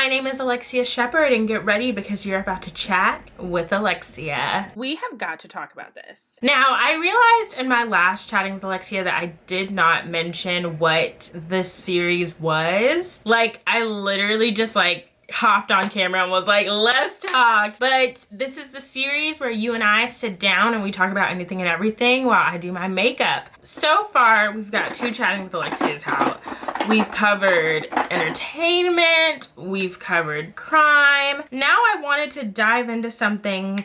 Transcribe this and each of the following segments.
my name is Alexia Shepherd, and get ready because you're about to chat with Alexia. We have got to talk about this. Now, I realized in my last chatting with Alexia that I did not mention what this series was. Like, I literally just hopped on camera and was like, let's talk. But this is the series where you and I sit down and we talk about anything and everything while I do my makeup. So far, we've got 2 chatting with Alexia's out. We've covered entertainment, we've covered crime. Now I wanted to dive into something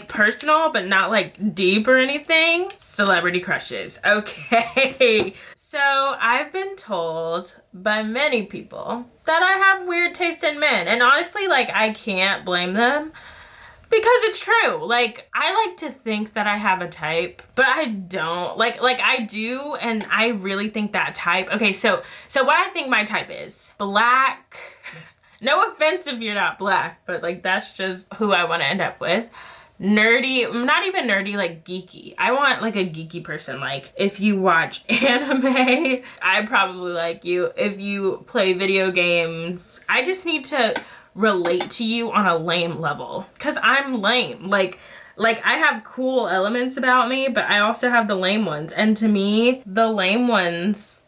personal, but not deep or anything. Celebrity crushes. Okay. So I've been told by many people that I have weird taste in men. And honestly, I can't blame them because it's true. I like to think that I have a type, but I don't. I do, and I really think that type. Okay, so what I think my type is. Black. No offense if you're not black, but that's just who I want to end up with. Nerdy, not even nerdy, geeky. I want a geeky person. If you watch anime, I probably like you. If you play video games, I just need to relate to you on a lame level, because I'm lame. I have cool elements about me, but I also have the lame ones, and to me the lame ones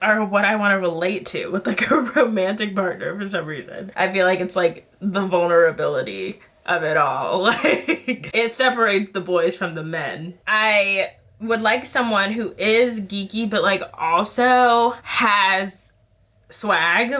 are what I want to relate to with a romantic partner for some reason. I feel like it's the vulnerability of it all. It separates the boys from the men. I would like someone who is geeky but also has swag.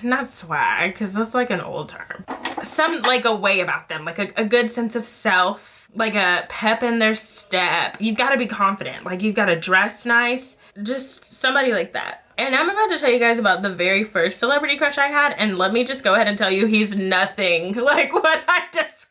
Not swag, because that's an old term. Some a way about them, a good sense of self, a pep in their step. You've got to be confident. You've got to dress nice. Just somebody like that. And I'm about to tell you guys about the very first celebrity crush I had, and let me just go ahead and tell you he's nothing like what I described.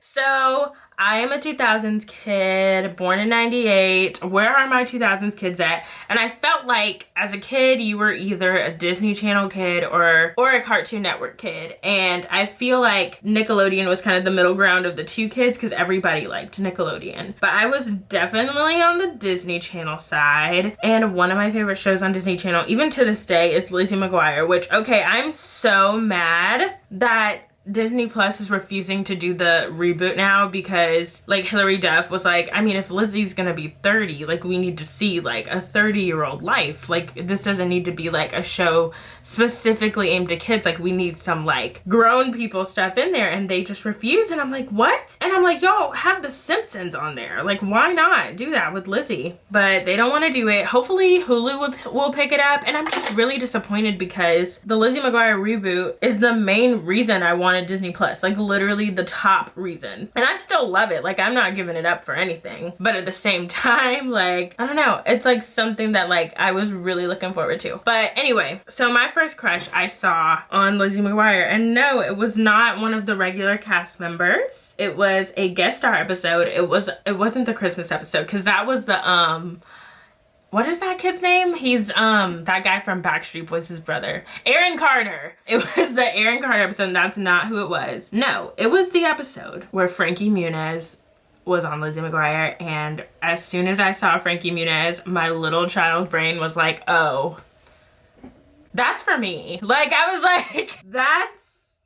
So, I am a 2000s kid, born in 98. Where are my 2000s kids at? And I felt like as a kid, you were either a Disney Channel kid or a Cartoon Network kid. And I feel like Nickelodeon was kind of the middle ground of the 2 kids because everybody liked Nickelodeon. But I was definitely on the Disney Channel side. And one of my favorite shows on Disney Channel, even to this day, is Lizzie McGuire, which, okay, I'm so mad that Disney Plus is refusing to do the reboot now because Hilary Duff was I mean, if Lizzie's gonna be 30, we need to see a 30-year-old life. This doesn't need to be a show specifically aimed at kids. We need some grown people stuff in there, and they just refuse. And I'm like, what? And I'm like, y'all have The Simpsons on there. Why not do that with Lizzie? But they don't want to do it. Hopefully Hulu will pick it up, and I'm just really disappointed because the Lizzie McGuire reboot is the main reason I wanted Disney Plus, literally the top reason. And I still love it. I'm not giving it up for anything, but at the same time, I don't know, it's something that I was really looking forward to. But anyway, so my first crush I saw on Lizzie McGuire, and no, it was not one of the regular cast members. It was a guest star episode. It wasn't the Christmas episode, because that was the what is that kid's name? He's that guy from Backstreet Boys, his brother. Aaron Carter. It was the Aaron Carter episode, and that's not who it was. No, it was the episode where Frankie Muniz was on Lizzie McGuire, and as soon as I saw Frankie Muniz, my little child brain was like, oh, that's for me. I was like, that's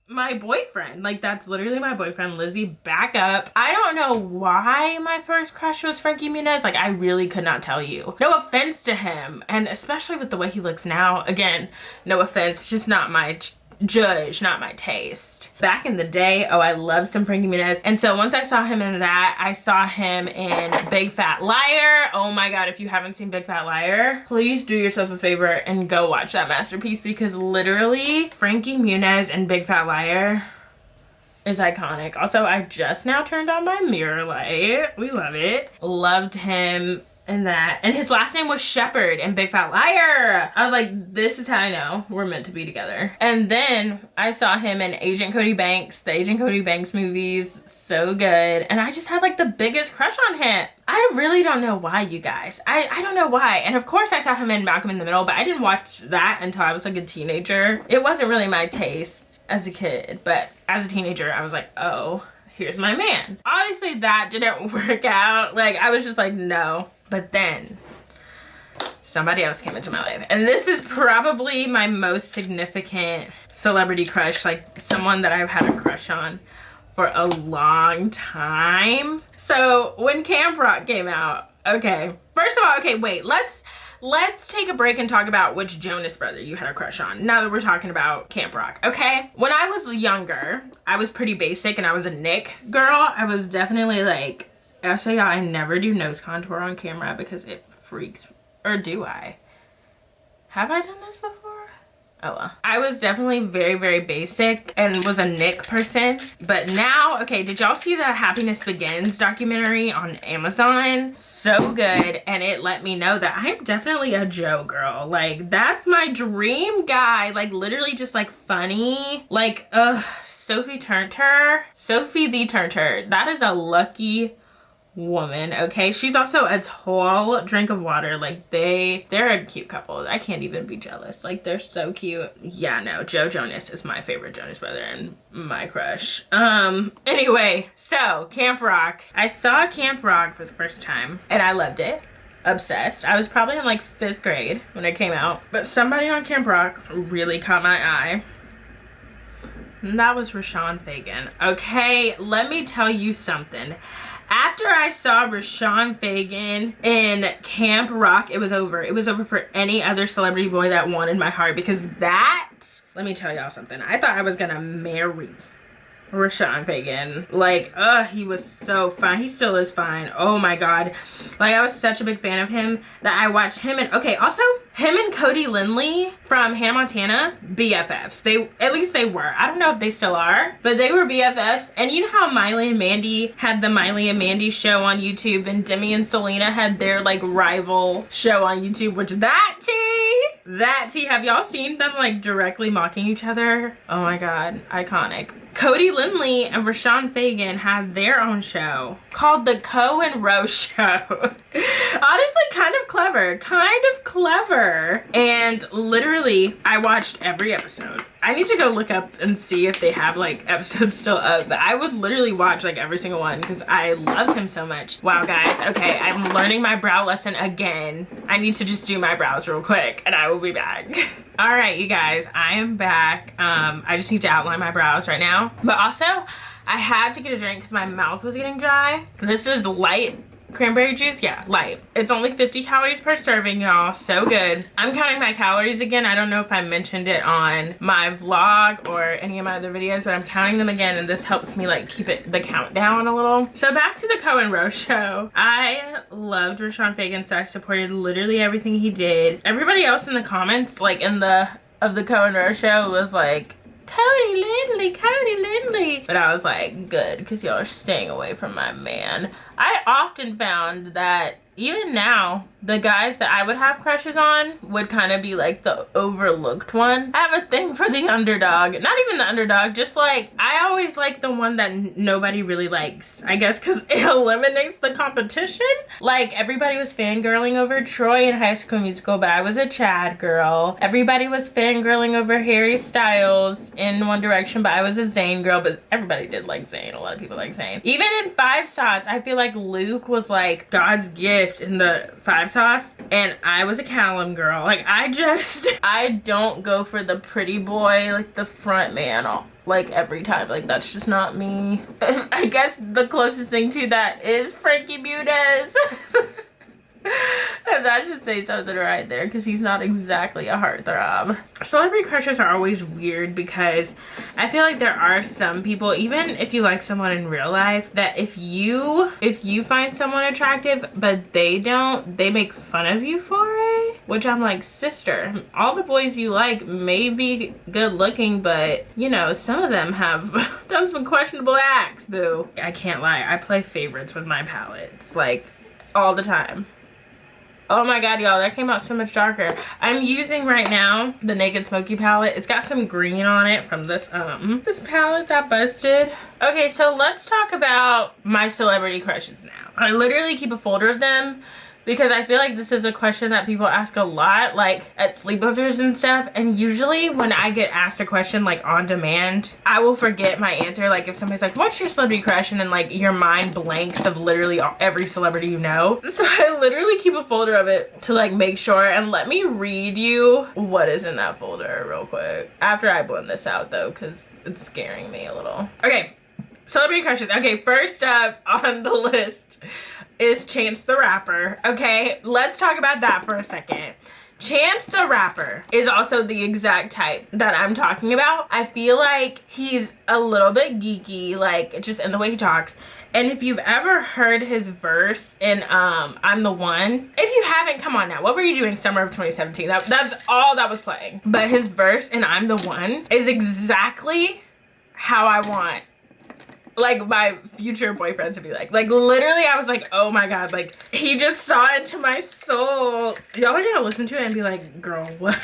my boyfriend. That's literally my boyfriend. Lizzie, back up. I don't know why my first crush was Frankie Muniz. I really could not tell you. No offense to him, and especially with the way he looks now. Again, no offense, just not my judge, not my taste. Back in the day, oh, I loved some Frankie Muniz. And so once I saw him in that, I saw him in Big Fat Liar. Oh my god, if you haven't seen Big Fat Liar, please do yourself a favor and go watch that masterpiece, because literally Frankie Muniz and Big Fat Liar is iconic. Also, I just now turned on my mirror light. We love it. Loved him in that. And his last name was Shepherd in Big Fat Liar. I was like, this is how I know we're meant to be together. And then I saw him in Agent Cody Banks, the Agent Cody Banks movies. So good. And I just had the biggest crush on him. I really don't know why, you guys. I don't know why. And of course I saw him in Malcolm in the Middle, but I didn't watch that until I was a teenager. It wasn't really my taste as a kid, but as a teenager I was like, oh, here's my man. Obviously that didn't work out. I was just like, no. But then somebody else came into my life. And this is probably my most significant celebrity crush, like someone that I've had a crush on for a long time. So when Camp Rock came out, okay, first of all, okay, wait, let's take a break and talk about which Jonas brother you had a crush on, now that we're talking about Camp Rock, okay? When I was younger, I was pretty basic and I was a Nick girl. I was definitely like, I'll show y'all, I never do nose contour on camera because it freaks, or do I? Have I done this before? Oh well. I was definitely very, very basic and was a Nick person. But now, okay, did y'all see the Happiness Begins documentary on Amazon? So good. And it let me know that I'm definitely a Joe girl. Like, that's my dream guy. Like, literally just like funny. Like, Sophie the Turner. That is a lucky woman, okay? She's also a tall drink of water. Like, they're a cute couple. I can't even be jealous. Like, they're so cute. Yeah, no, Joe Jonas is my favorite Jonas brother and my crush. Anyway, so Camp Rock. I saw Camp Rock for the first time and I loved it. Obsessed. I was probably in like 5th grade when it came out, but somebody on Camp Rock really caught my eye. And that was Rashawn Fagan. Okay, let me tell you something. After I saw Rashawn Fagan in Camp Rock, it was over. It was over for any other celebrity boy that wanted my heart, because that, let me tell y'all something. I thought I was gonna marry Rashawn Fagan. Like, he was so fine. He still is fine. Oh my god. Like, I was such a big fan of him that I watched him and, okay, also him and Cody Lindley from Hannah Montana, BFFs. At least they were. I don't know if they still are, but they were BFFs. And you know how Miley and Mandy had the Miley and Mandy show on YouTube, and Demi and Selena had their like rival show on YouTube, which that tea, have y'all seen them like directly mocking each other? Oh my god, iconic. Cody Lindley and Rashawn Fagan had their own show called The Co and Roe Show. Honestly, kind of clever. And literally, I watched every episode. I need to go look up and see if they have like episodes still up, but I would literally watch like every single one because I loved him so much. Wow, guys. Okay, I'm learning my brow lesson again. I need to just do my brows real quick and I will be back. All right, you guys, I am back. I just need to outline my brows right now. But also, I had to get a drink because my mouth was getting dry. This is light cranberry juice. Yeah, light. It's only 50 calories per serving, y'all. So good. I'm counting my calories again. I don't know if I mentioned it on my vlog or any of my other videos, but I'm counting them again, and this helps me like keep the count down a little. So back to the Cohen Roe show. I loved Rashawn Fagan, so I supported literally everything he did. Everybody else in the comments, like of the Cohen Roe show, was like, Cody Lindley. But I was like, good, because y'all are staying away from my man. I often found that even now, the guys that I would have crushes on would kind of be like the overlooked one. I have a thing for the underdog. Not even the underdog, just like, I always like the one that nobody really likes. I guess because it eliminates the competition. Like, everybody was fangirling over Troy in High School Musical, but I was a Chad girl. Everybody was fangirling over Harry Styles in One Direction, but I was a Zayn girl. But everybody did like Zayn. A lot of people like Zayn. Even in Five Sauce, I feel like Luke was like God's gift in the Five Sauce, and I was a Callum girl. Like, I don't go for the pretty boy, like the front man, like every time. Like, that's just not me. I guess the closest thing to that is Frankie Muniz. And that should say something right there, because he's not exactly a heartthrob. Celebrity crushes are always weird because I feel like there are some people, even if you like someone in real life, that if you find someone attractive but they don't, they make fun of you for it. Which I'm like, sister, all the boys you like may be good looking, but you know, some of them have done some questionable acts, boo. I can't lie, I play favorites with my palettes like all the time. Oh my god, y'all, that came out so much darker. I'm using right now the Naked Smoky palette. It's got some green on it from this palette that busted. Okay, so let's talk about my celebrity crushes now. I literally keep a folder of them because I feel like this is a question that people ask a lot, like at sleepovers and stuff. And usually when I get asked a question like on demand, I will forget my answer. Like if somebody's like, what's your celebrity crush? And then like your mind blanks of literally every celebrity you know. So I literally keep a folder of it to like make sure. And let me read you what is in that folder real quick. After I blend this out though, because it's scaring me a little. Okay, celebrity crushes. Okay, first up on the list is Chance the Rapper. Okay, let's talk about that for a second. Chance the Rapper is also the exact type that I'm talking about. I feel like he's a little bit geeky, like just in the way he talks. And if you've ever heard his verse in I'm the One, if you haven't, come on now, what were you doing summer of 2017? That's all that was playing. But his verse in I'm the One is exactly how I want like my future boyfriend to be like literally I was like, oh my god, like he just saw into my soul. Y'all are gonna listen to it and be like, girl, what?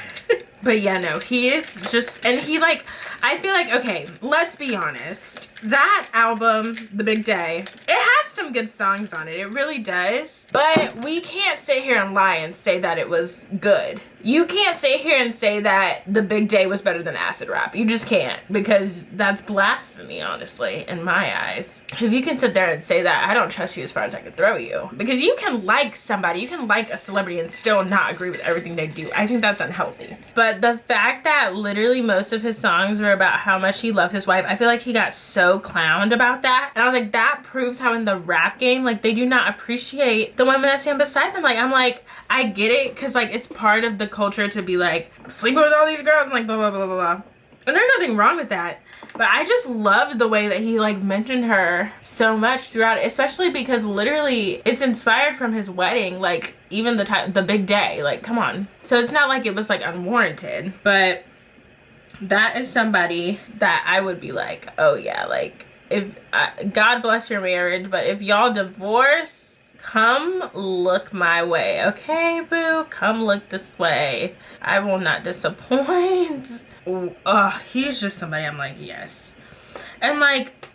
But yeah, no, he is just, and he like, I feel like, okay, let's be honest, that album, The Big Day, it has some good songs on it, it really does, but we can't sit here and lie and say that it was good. You can't sit here and say that The Big Day was better than acid rap. You just can't, because that's blasphemy, honestly, in my eyes. If you can sit there and say that, I don't trust you as far as I can throw you. Because you can like somebody, you can like a celebrity and still not agree with everything they do. I think that's unhealthy. But the fact that literally most of his songs were about how much he loves his wife, I feel like he got so clowned about that. And I was like, that proves how in the rap game, like they do not appreciate the women that stand beside them. Like, I'm like, I get it, because like it's part of the culture to be like, I'm sleeping with all these girls and like blah blah blah blah blah. And there's nothing wrong with that. But I just loved the way that he like mentioned her so much throughout it, especially because literally it's inspired from his wedding, like even the big day, like come on. So it's not like it was like unwarranted, but that is somebody that I would be like, oh yeah, like if God bless your marriage, but if y'all divorce, come look my way, okay, boo? Come look this way. I will not disappoint. He's just somebody I'm like, yes. And like,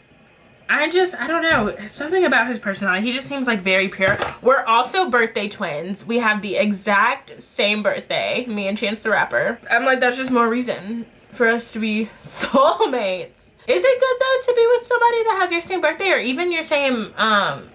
I don't know, it's something about his personality. He just seems like very pure. We're also birthday twins. We have the exact same birthday, me and Chance the Rapper. I'm like, that's just more reason for us to be soulmates. Is it good though to be with somebody that has your same birthday or even your same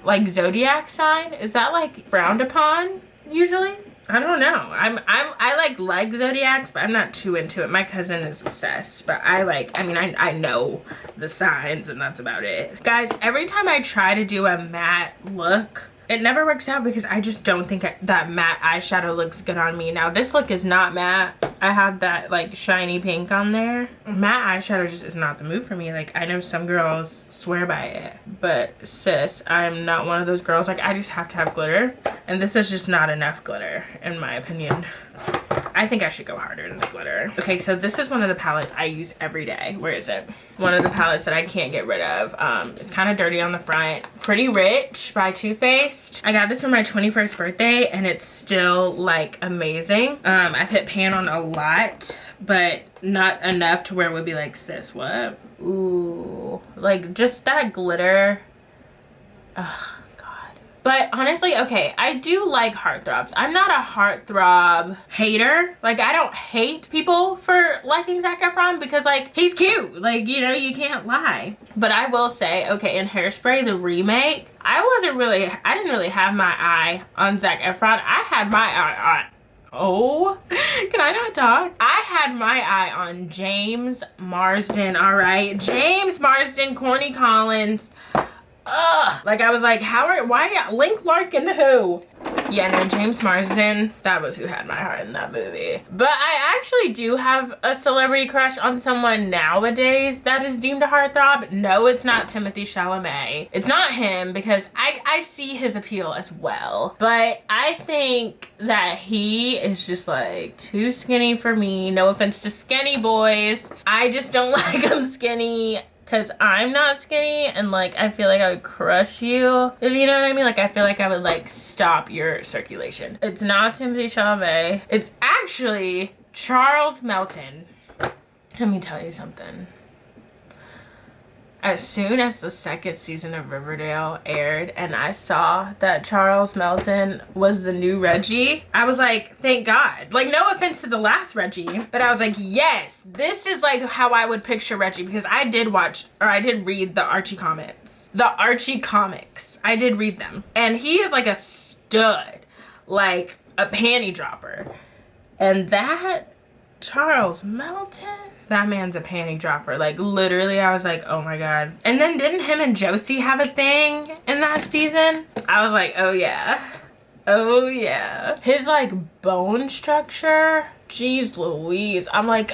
like zodiac sign? Is that like frowned upon usually? I don't know. I like zodiacs, but I'm not too into it. My cousin is obsessed, but I know the signs and that's about it. Guys, every time I try to do a matte look, it never works out because I just don't think that matte eyeshadow looks good on me. Now this look is not matte. I have that like shiny pink on there. Matte eyeshadow just is not the move for me. Like I know some girls swear by it, but sis, I'm not one of those girls. Like I just have to have glitter, and this is just not enough glitter in my opinion. I think I should go harder than the glitter. Okay, so this is one of the palettes I use every day. Where is it? One of the palettes that I can't get rid of. It's kind of dirty on the front. Pretty Rich by Too Faced. I got this for my 21st birthday and it's still like amazing. I've hit pan on a lot, but not enough to where it would be like, sis, what? Ooh, like just that glitter. Ugh. But honestly, okay, I do like heartthrobs. I'm not a heartthrob hater. Like, I don't hate people for liking Zac Efron because, like, he's cute. Like, you know, you can't lie. But I will say, okay, in Hairspray, the remake, I didn't really have my eye on Zac Efron. I had my eye on, oh, can I not talk? I had my eye on James Marsden, all right? James Marsden, Corny Collins. Ugh. Like I was like, why Link Larkin who? Yeah, no, James Marsden, that was who had my heart in that movie. But I actually do have a celebrity crush on someone nowadays that is deemed a heartthrob. No, it's not Timothée Chalamet. It's not him because I see his appeal as well. But I think that he is just like too skinny for me. No offense to skinny boys. I just don't like him skinny. Because I'm not skinny and like I feel like I would crush you, if you know what I mean. Like I feel like I would like stop your circulation. It's not Timothée Chalamet. It's actually Charles Melton. Let me tell you something. as soon as the second season of Riverdale aired and I saw that Charles Melton was the new Reggie, I was like, thank God. Like, no offense to the last Reggie, but I was like, yes, this is like how I would picture Reggie, because I did read the Archie comics. The Archie comics. I did read them. And he is like a stud, like a panty dropper. And that Charles Melton, that man's a panty dropper. Like, literally, I was like, oh my God. And then didn't him and Josie have a thing in that season? I was like, oh yeah. Oh yeah. His like bone structure, jeez Louise. I'm like,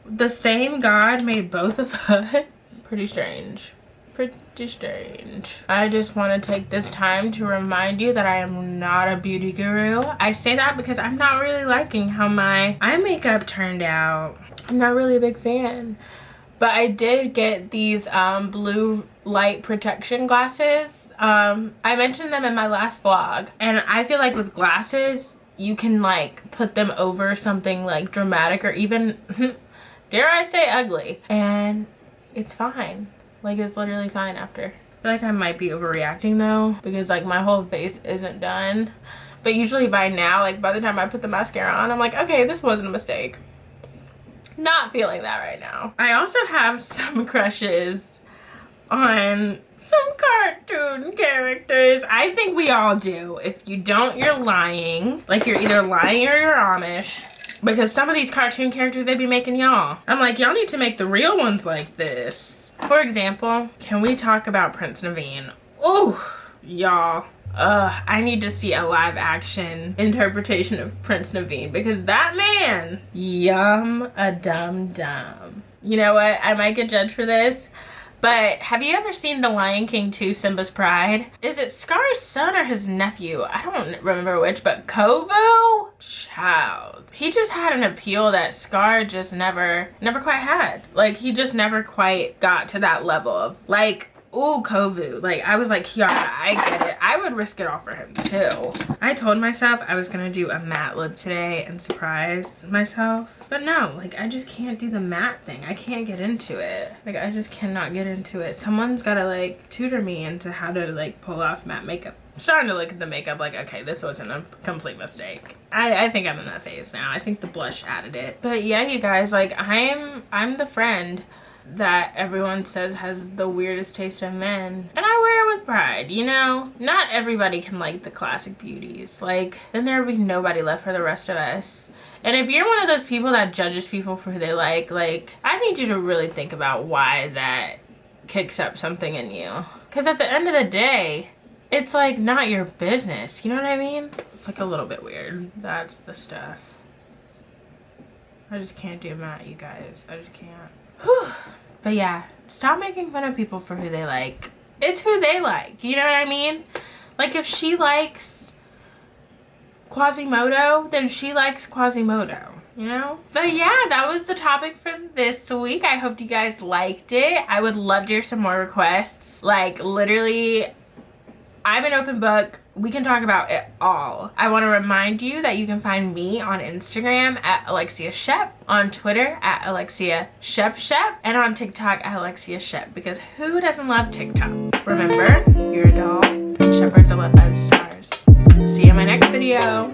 the same God made both of us. Pretty strange. Pretty strange. I just want to take this time to remind you that I am not a beauty guru. I say that because I'm not really liking how my eye makeup turned out. I'm not really a big fan. But I did get these blue light protection glasses. I mentioned them in my last vlog. And I feel like with glasses, you can like put them over something like dramatic or even, dare I say, ugly. And it's fine. Like, it's literally fine after. I feel like I might be overreacting though, because like my whole face isn't done. But usually by now, like by the time I put the mascara on, I'm like, okay, this wasn't a mistake. Not feeling that right now. I also have some crushes on some cartoon characters. I think we all do. If you don't, you're lying. Like, you're either lying or you're Amish. Because some of these cartoon characters, they be making y'all. I'm like, y'all need to make the real ones like this. For example, can we talk about Prince Naveen? Oh, y'all. I need to see a live action interpretation of Prince Naveen, because that man, yum a dum dum. You know what? I might get judged for this, but have you ever seen The Lion King 2, Simba's Pride? Is it Scar's son or his nephew? I don't remember which, but Kovu? Child. He just had an appeal that Scar just never quite had. Like, he just never quite got to that level of, like, ooh, Kovu. Like, I was like, yeah, I get it. I would risk it all for him too. I told myself I was gonna do a matte lip today and surprise myself. But no, like, I just can't do the matte thing. I can't get into it. Like, I just cannot get into it. Someone's gotta, like, tutor me into how to, like, pull off matte makeup. I'm starting to look at the makeup like, okay, this wasn't a complete mistake. I think I'm in that phase now. I think the blush added it. But yeah, you guys, like, I'm the friend that everyone says has the weirdest taste of men, and I wear it with pride, you know? Not everybody can like the classic beauties. Like, then there would be nobody left for the rest of us. And if you're one of those people that judges people for who they like, I need you to really think about why that kicks up something in you. Because at the end of the day, it's like not your business, you know what I mean? It's like a little bit weird. That's the stuff. I just can't do matte, you guys. I just can't. Whew. But yeah, stop making fun of people for who they like. It's who they like, you know what I mean? Like, if she likes Quasimodo, then she likes Quasimodo, you know? But yeah, that was the topic for this week. I hope you guys liked it. I would love to hear some more requests. Like, literally, I'm an open book. We can talk about it all. I want to remind you that you can find me on Instagram at Alexia Shep, on Twitter at Alexia Shep, and on TikTok at Alexia Shep, because who doesn't love TikTok? Remember, you're a doll and shepherds are led by the stars. See you in my next video.